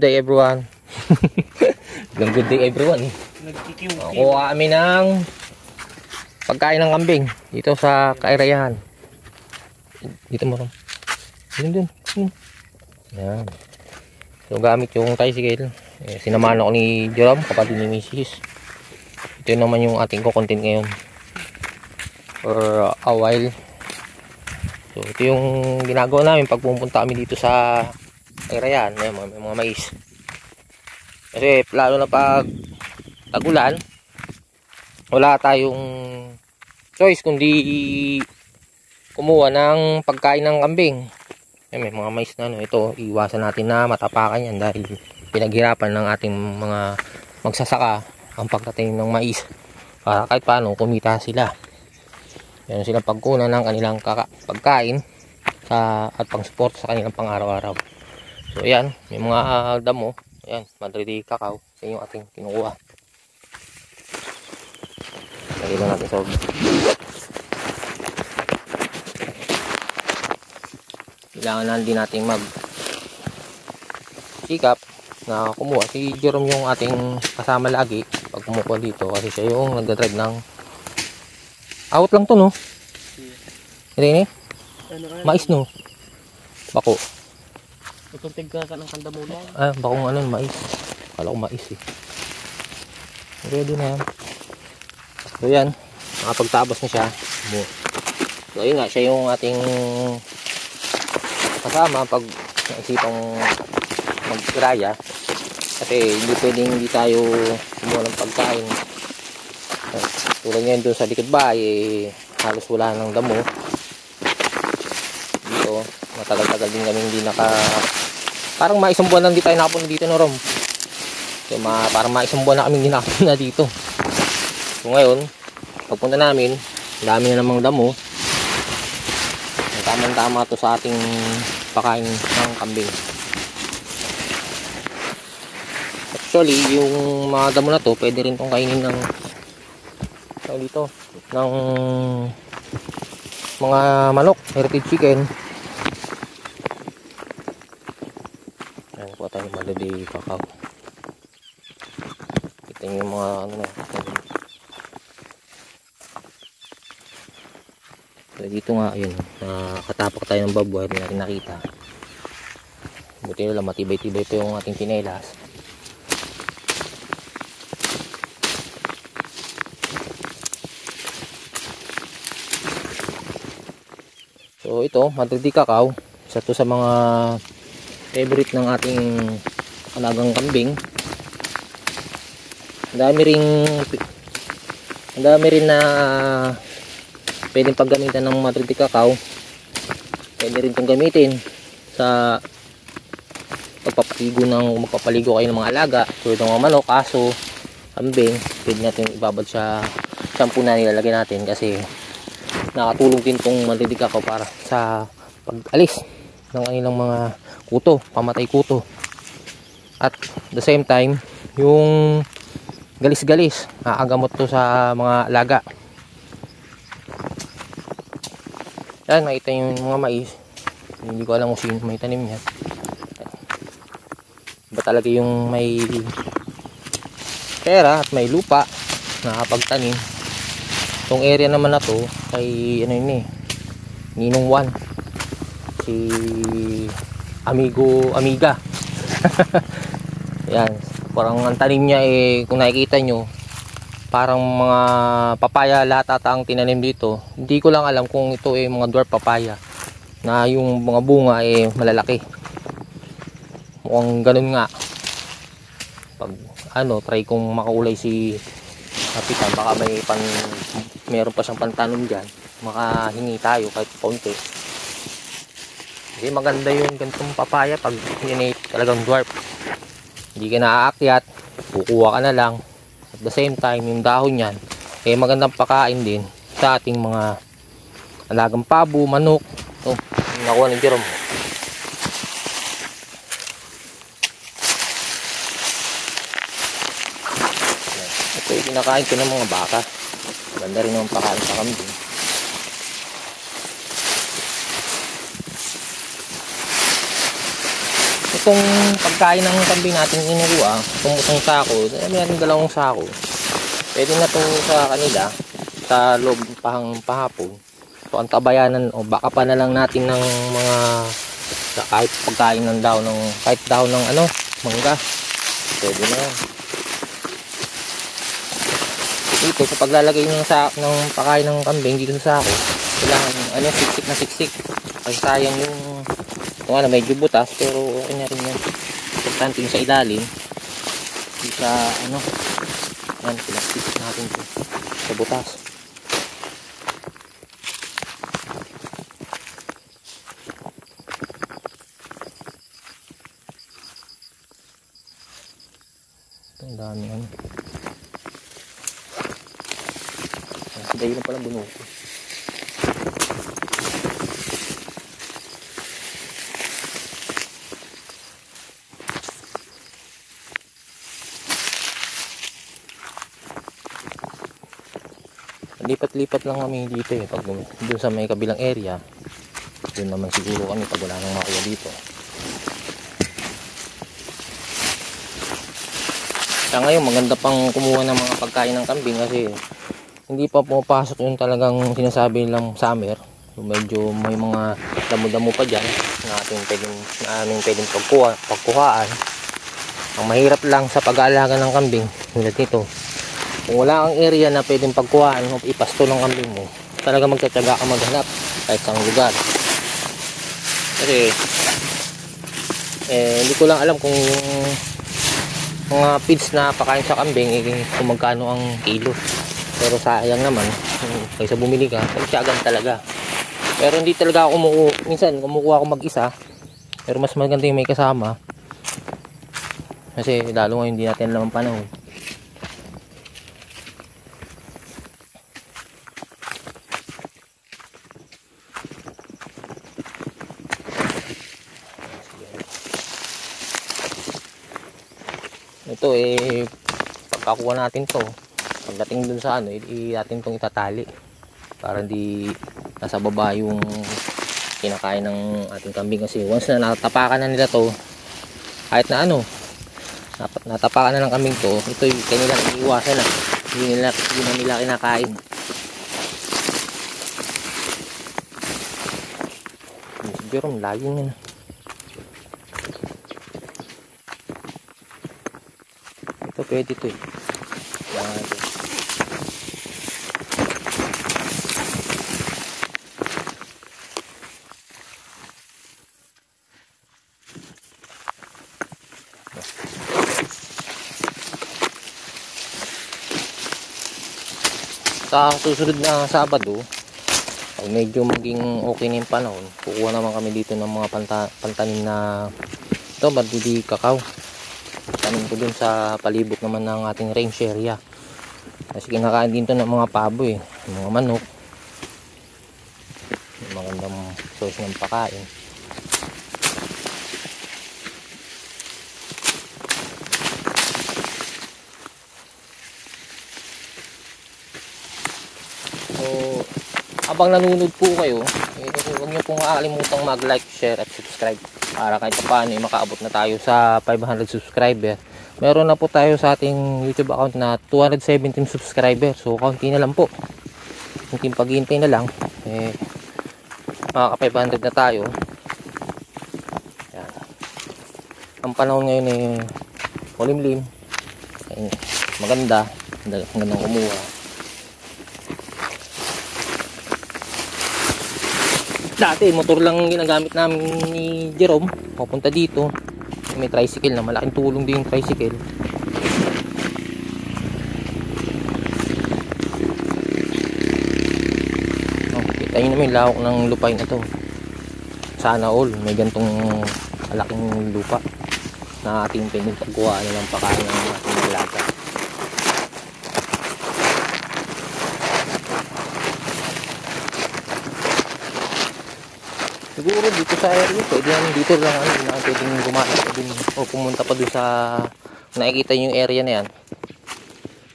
day everyone. Good day everyone. Kuha kami ng pagkain ng kambing dito sa kairayahan. Dito mo rin. Dun. Yan. So gamit yung tricycle. Sinamahan ako ni Jerome, kapatid ni Mrs. Ito naman yung ating content ngayon. For a while. So ito yung ginagawa namin pag pumunta kami dito sa kairayahan. May mga mais. Kasi lalo na pag tag-ulan, wala tayong choice kundi kumuha ng pagkain ng kambing. May mga mais na ito, iwasan natin na matapakan yan dahil pinaghirapan ng ating mga magsasaka ang pagtatanim ng mais para kahit paano kumita sila. Meron silang pagkunan ng kanilang pagkain at pang-support sa kanilang pang-araw-araw. So ayan, may mga damo. Ayan, Madrid Cacao. Yan yung ating kinukuha. Lagay lang natin sa loob. Kailangan na din natin sikap na kumuha. Si Jerome yung ating kasama lagi pag kumukuha dito kasi siya yung nagdadrive ng out lang to, no? Hindi mais, no? Bako. Itong tigka ka ng kanda muna. Bakong ano, mais. Kala ko mais eh. Ready na yan. So yan, nakapagtabas na siya. So ayun nga, siya yung ating kasama pag naisipang mag-iraya. Kasi hindi pwedeng hindi tayo kumuha ng pagkain. Tulad ngayon doon sa likod bahay, halos wala ng damo. Dito, matagal-tagal din kami hindi parang maisang buwan lang di tayo nakapunta dito, no, Rom? So, parang maisang buwan na kami hindi nakapunta dito. So ngayon, pagpunta namin, dami na namang damo. Tama-tama to sa ating pakain ng kambing. Actually, yung mga damo na to, pwede rin tong kainin ng mga manok, heritage chicken. Ayan po tayo, Madrid Cacao. Kita nyo yung mga So, dito nga, ayun, nakatapak tayo ng baboy, hindi natin nakita. Buti na lang, matibay-tibay pa yung ating tinelas. So ito, Madrid Cacao, isa to sa mga favorite ng ating alagang kambing. Ang dami rin na pwedeng paggamitan ng Madrid Cacao. Pwede rin itong gamitin sa magpapaligo kayo ng mga alaga, tulad ng mga manok, aso, kambing. Pwede natin ibabad sa shampoo na nilalagay natin kasi nakatulong din itong Madrid Cacao para sa pag-alis ng kanilang mga kuto, pamatay kuto. At the same time, yung galis-galis, nakagamot to sa mga alaga. Yan, makita yung mga mais. Hindi ko alam kung sino may tanim yan. Iba talaga yung may pera at may lupa nakapagtanim. Itong area naman na to kay Ninong Juan, si amiga. Yan, parang ang tanim niya kung nakikita nyo, parang mga papaya lahat ata ang tinanim dito. Hindi ko lang alam kung ito mga dwarf papaya na yung mga bunga malalaki. Mukhang ganun nga. Pag try kong makaulay si kapitan, baka meron pa siyang pantanom dyan, makahingi tayo kahit kaunti. Kasi maganda yung ganitong papaya pag talagang dwarf. Hindi ka naaakyat, kukuha ka na lang. At the same time, yung dahon yan magandang pakain din sa ating mga alagang pabo, manok. Ito, nakuha ng Jerome. Ito yung kinakain ko ng mga baka. Ganda rin yung pakain sa kambing. itong pagkain ng kambing natin inukuha, itong sako, meron dalawang sako. Pwede na to sa kanila, sa loob pahapon. So, ang tabayanan, o baka pa na lang natin ng mga, kahit pagkain ng daw, kahit daw ng ano, mangga. Pwede na yan. Dito, sa paglalagay ng pagkain ng kambing dito sa sako, kailangan, siksik na siksik. Kasi sayang yung, medyo butas, pero okay na rin yan. Importante yung sa ilalim. Yung sa, yan, plastic natin ito. Sa butas. Ito, ang dami ano. Kasi yun pala bunuko. Lipat-lipat lang kami dito pag doon sa may kabilang area. Doon naman siguro kami pag wala nang makuha dito. Kaya ngayon maganda pang kumuha ng mga pagkain ng kambing kasi hindi pa pumapasok yung talagang sinasabi nilang summer. Medyo may mga damo-damo pa dyan na aming pwedeng pagkuhaan. Ang mahirap lang sa pag-aalaga ng kambing tulad nito, kung wala kang area na pwedeng pagkuhaan o ipasto ng kambing mo, talaga magtsatsaga ka maghanap kahit sa lugar. Kasi hindi ko lang alam kung mga feeds na pakain sa kambing kung magkano ang kilo. Pero sayang naman kaysa bumili ka, magtsagan talaga. Pero hindi talaga ako minsan kumukuha ako mag-isa, pero mas maganda yung may kasama kasi lalo ngayon hindi natin alam ang panahon. Ito pagkakuha natin to, pagdating dun sa natin tong itatali para hindi nasa baba yung kinakain ng ating kambing. Kasi once na natapakan na nila to, kahit na natapakan na ng kambing to, ito yung kanilang iiwasan na hindi na nila kinakain. Siguro malayo na. Ito pwede ito sa susunod na Sabado, pag medyo maging okay na yung panahon, kukuha naman kami dito ng mga pantanim na ito, barbudi kakao. Tanim ko dun sa palibot naman ng ating range area. Kasi kinakain din to ng mga pabo mga manok. Magandang source ng pakain. So, habang nanonood po kayo, huwag niyo pong makakalimutang mag-like, share at subscribe para kahit paano makaabot na tayo sa 500 subscriber. Meron na po tayo sa ating YouTube account na 217 subscriber. So kaunti na lang po. Kunting paghihintay na lang makaka 500 na tayo. Yan. Ang panahon ngayon malimlim. Magandang kumuha. Dati motor lang ginagamit namin ni Jerome papunta dito. May tricycle na, malaking tulong din yung tricycle. Kita nyo naman yung lawak ng lupain na to. Sana all may gantong malaking lupa na ating pwedeng pagkuha ng pakain ng ating alaga. Siguro dito sa area pwede naman dito lang na pwedeng gumana o pumunta pa doon sa nakikita nyo yung area na yan.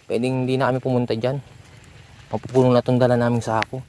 Pwedeng hindi na kami pumunta dyan, mapupuno na itong dala namin sa ako.